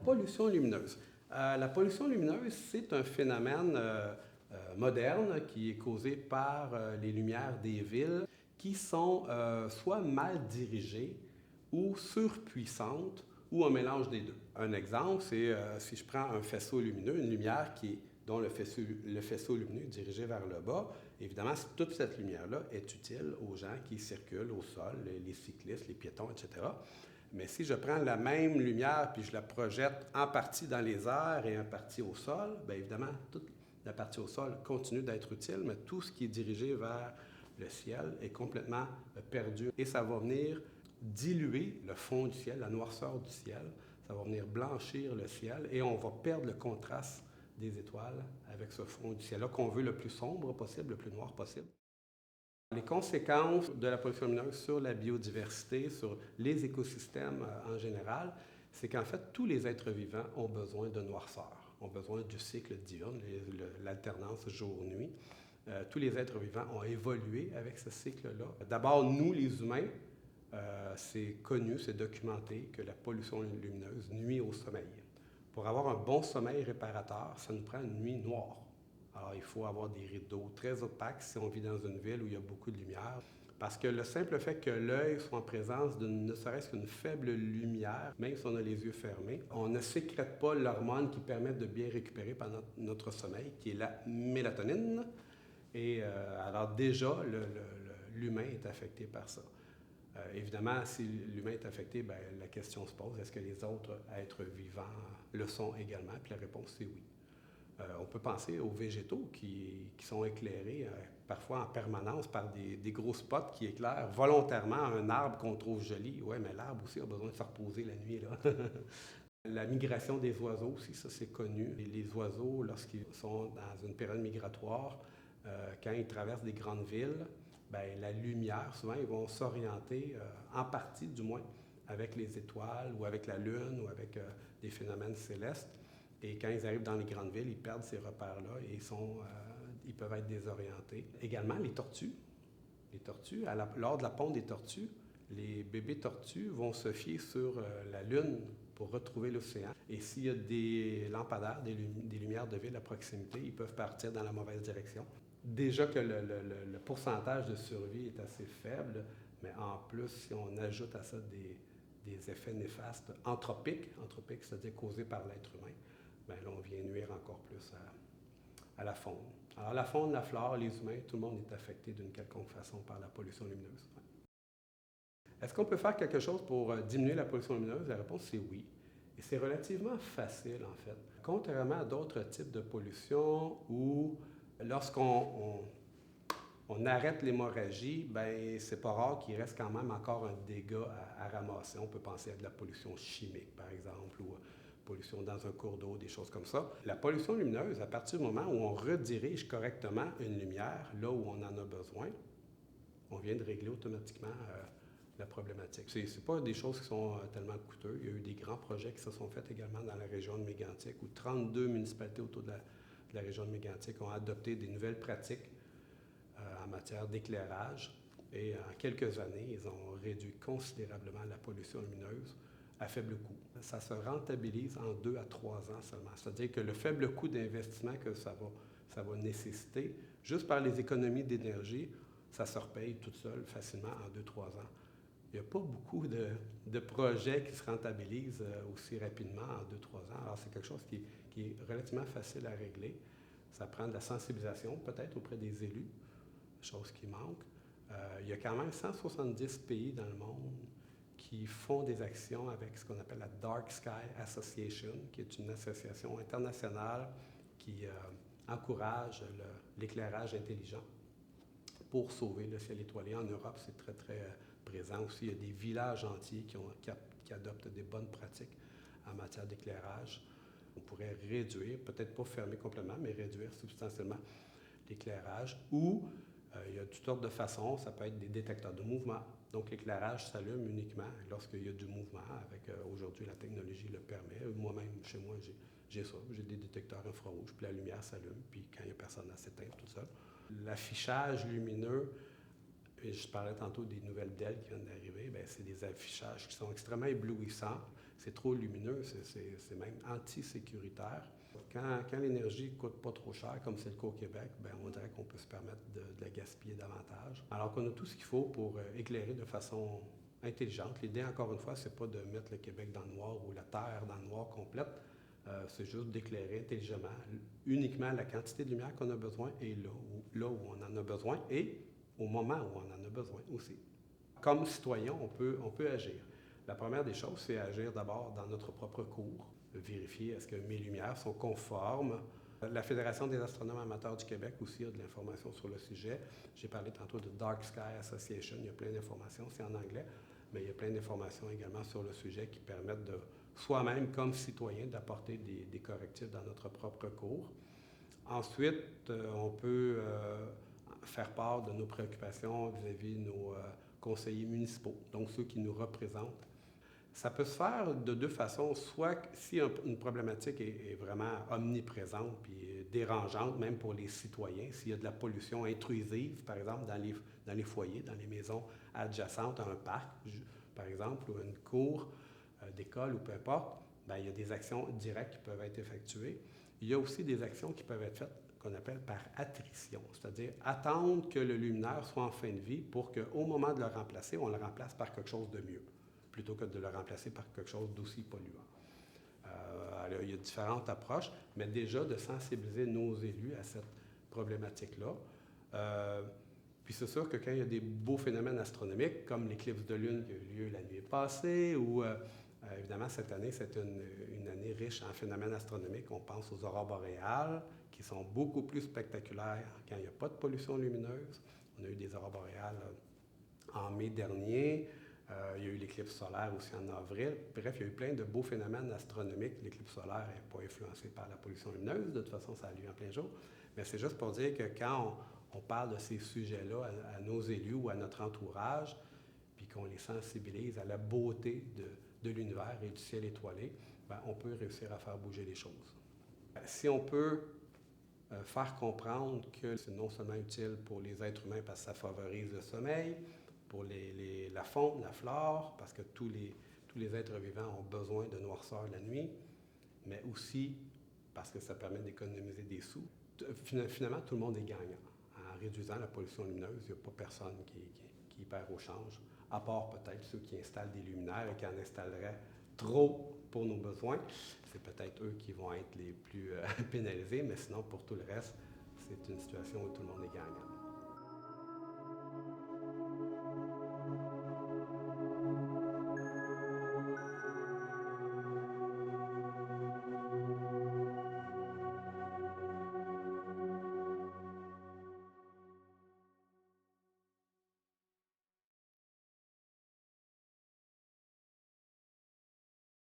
pollution lumineuse. La pollution lumineuse, c'est un phénomène moderne qui est causé par les lumières des villes qui sont soit mal dirigées ou surpuissantes ou un mélange des deux. Un exemple, c'est si je prends un faisceau lumineux, une lumière dont le faisceau lumineux est dirigé vers le bas, évidemment, toute cette lumière-là est utile aux gens qui circulent au sol, les cyclistes, les piétons, etc. Mais si je prends la même lumière puis je la projette en partie dans les airs et en partie au sol, bien évidemment, toute la partie au sol continue d'être utile, mais tout ce qui est dirigé vers le ciel est complètement perdu. Et ça va venir diluer le fond du ciel, la noirceur du ciel. Ça va venir blanchir le ciel et on va perdre le contraste des étoiles avec ce fond du ciel-là qu'on veut le plus sombre possible, le plus noir possible. Les conséquences de la pollution lumineuse sur la biodiversité, sur les écosystèmes en général, c'est qu'en fait, tous les êtres vivants ont besoin de noirceur, ont besoin du cycle diurne, l'alternance jour-nuit. Tous les êtres vivants ont évolué avec ce cycle-là. D'abord, nous, les humains, c'est connu, c'est documenté que la pollution lumineuse nuit au sommeil. Pour avoir un bon sommeil réparateur, ça nous prend une nuit noire. Alors, il faut avoir des rideaux très opaques si on vit dans une ville où il y a beaucoup de lumière. Parce que le simple fait que l'œil soit en présence d'une ne serait-ce qu'une faible lumière, même si on a les yeux fermés, on ne sécrète pas l'hormone qui permet de bien récupérer pendant notre sommeil, qui est la mélatonine. Et alors déjà, l'humain est affecté par ça. Évidemment, si l'humain est affecté, bien, la question se pose, est-ce que les autres êtres vivants le sont également? Puis la réponse, c'est oui. On peut penser aux végétaux qui sont éclairés parfois en permanence par des gros spots qui éclairent volontairement un arbre qu'on trouve joli. Oui, mais l'arbre aussi a besoin de se reposer la nuit, là. La migration des oiseaux aussi, ça c'est connu. Et les oiseaux, lorsqu'ils sont dans une période migratoire, quand ils traversent des grandes villes, bien, la lumière, souvent, ils vont s'orienter, en partie du moins, avec les étoiles ou avec la Lune ou avec des phénomènes célestes. Et quand ils arrivent dans les grandes villes, ils perdent ces repères-là et ils peuvent être désorientés. Également, les tortues. Les tortues, lors de la ponte des tortues, les bébés tortues vont se fier sur la Lune pour retrouver l'océan. Et s'il y a des lampadaires, des lumières de ville à proximité, ils peuvent partir dans la mauvaise direction. Déjà que le pourcentage de survie est assez faible, mais en plus, si on ajoute à ça des effets néfastes anthropiques, c'est-à-dire causés par l'être humain, bien là, on vient nuire encore plus à la faune. Alors la faune, la flore, les humains, tout le monde est affecté d'une quelconque façon par la pollution lumineuse. Est-ce qu'on peut faire quelque chose pour diminuer la pollution lumineuse? La réponse, c'est oui. Et c'est relativement facile, en fait. Contrairement à d'autres types de pollution où lorsqu'on arrête l'hémorragie, bien, c'est pas rare qu'il reste quand même encore un dégât à ramasser. On peut penser à de la pollution chimique, par exemple, ou pollution dans un cours d'eau, des choses comme ça. La pollution lumineuse, à partir du moment où on redirige correctement une lumière là où on en a besoin, on vient de régler automatiquement la problématique. Ce n'est pas des choses qui sont tellement coûteuses. Il y a eu des grands projets qui se sont faits également dans la région de Mégantic, où 32 municipalités autour de la région de Mégantic ont adopté des nouvelles pratiques en matière d'éclairage. Et en quelques années, ils ont réduit considérablement la pollution lumineuse à faible coût. Ça se rentabilise en 2 à 3 ans seulement. C'est-à-dire que le faible coût d'investissement que ça va nécessiter, juste par les économies d'énergie, ça se repaye tout seul facilement en 2-3 ans. Il n'y a pas beaucoup de projets qui se rentabilisent aussi rapidement en 2-3 ans. Alors, c'est quelque chose qui est relativement facile à régler. Ça prend de la sensibilisation, peut-être, auprès des élus, chose qui manque. Il y a quand même 170 pays dans le monde qui font des actions avec ce qu'on appelle la Dark Sky Association, qui est une association internationale qui encourage l'éclairage intelligent pour sauver le ciel étoilé. En Europe, c'est très, très présent aussi. Il y a des villages entiers qui adoptent des bonnes pratiques en matière d'éclairage. On pourrait réduire, peut-être pas fermer complètement, mais réduire substantiellement l'éclairage. Ou il y a toutes sortes de façons. Ça peut être des détecteurs de mouvement. Donc, l'éclairage s'allume uniquement lorsqu'il y a du mouvement. Aujourd'hui, la technologie le permet. Moi-même, chez moi, j'ai ça. J'ai des détecteurs infrarouges, puis la lumière s'allume, puis quand il n'y a personne, elle s'éteint tout seul. L'affichage lumineux, je parlais tantôt des nouvelles DEL qui viennent d'arriver, bien, c'est des affichages qui sont extrêmement éblouissants. c'est trop lumineux, c'est même anti-sécuritaire. Quand l'énergie ne coûte pas trop cher, comme c'est le cas au Québec, bien, on dirait qu'on peut se permettre de la gaspiller davantage. Alors qu'on a tout ce qu'il faut pour éclairer de façon intelligente. L'idée, encore une fois, c'est pas de mettre le Québec dans le noir ou la Terre dans le noir complète. C'est juste d'éclairer intelligemment, uniquement la quantité de lumière qu'on a besoin et là où on en a besoin et au moment où on en a besoin aussi. Comme citoyen, on peut agir. La première des choses, c'est agir d'abord dans notre propre cours, vérifier est-ce que mes lumières sont conformes. La Fédération des astronomes amateurs du Québec aussi a de l'information sur le sujet. J'ai parlé tantôt de Dark Sky Association, il y a plein d'informations, c'est en anglais, mais il y a plein d'informations également sur le sujet qui permettent de soi-même, comme citoyen, d'apporter des correctifs dans notre propre cours. Ensuite, on peut faire part de nos préoccupations vis-à-vis de nos conseillers municipaux, donc ceux qui nous représentent. Ça peut se faire de deux façons, soit si une problématique est vraiment omniprésente puis dérangeante, même pour les citoyens, s'il y a de la pollution intrusive, par exemple, dans les foyers, dans les maisons adjacentes à un parc, par exemple, ou une cour d'école ou peu importe, bien, il y a des actions directes qui peuvent être effectuées. Il y a aussi des actions qui peuvent être faites qu'on appelle par attrition, c'est-à-dire attendre que le luminaire soit en fin de vie pour qu'au moment de le remplacer, on le remplace par quelque chose de mieux, plutôt que de le remplacer par quelque chose d'aussi polluant. Alors, il y a différentes approches, mais déjà de sensibiliser nos élus à cette problématique-là. Puis c'est sûr que quand il y a des beaux phénomènes astronomiques, comme l'éclipse de lune qui a eu lieu la nuit passée, ou évidemment cette année, c'est une année riche en phénomènes astronomiques. On pense aux aurores boréales, qui sont beaucoup plus spectaculaires quand il n'y a pas de pollution lumineuse. On a eu des aurores boréales en mai dernier. Il y a eu l'éclipse solaire aussi en avril. Bref, il y a eu plein de beaux phénomènes astronomiques. L'éclipse solaire n'est pas influencée par la pollution lumineuse. De toute façon, ça a lieu en plein jour. Mais c'est juste pour dire que quand on parle de ces sujets-là à nos élus ou à notre entourage, puis qu'on les sensibilise à la beauté de l'univers et du ciel étoilé, bien, on peut réussir à faire bouger les choses. Si on peut faire comprendre que c'est non seulement utile pour les êtres humains parce que ça favorise le sommeil, pour la faune, la flore, parce que tous les êtres vivants ont besoin de noirceur la nuit, mais aussi parce que ça permet d'économiser des sous. Finalement, tout le monde est gagnant. En réduisant la pollution lumineuse, il n'y a pas personne qui perd au change, à part peut-être ceux qui installent des luminaires et qui en installeraient trop pour nos besoins. C'est peut-être eux qui vont être les plus pénalisés, mais sinon, pour tout le reste, c'est une situation où tout le monde est gagnant.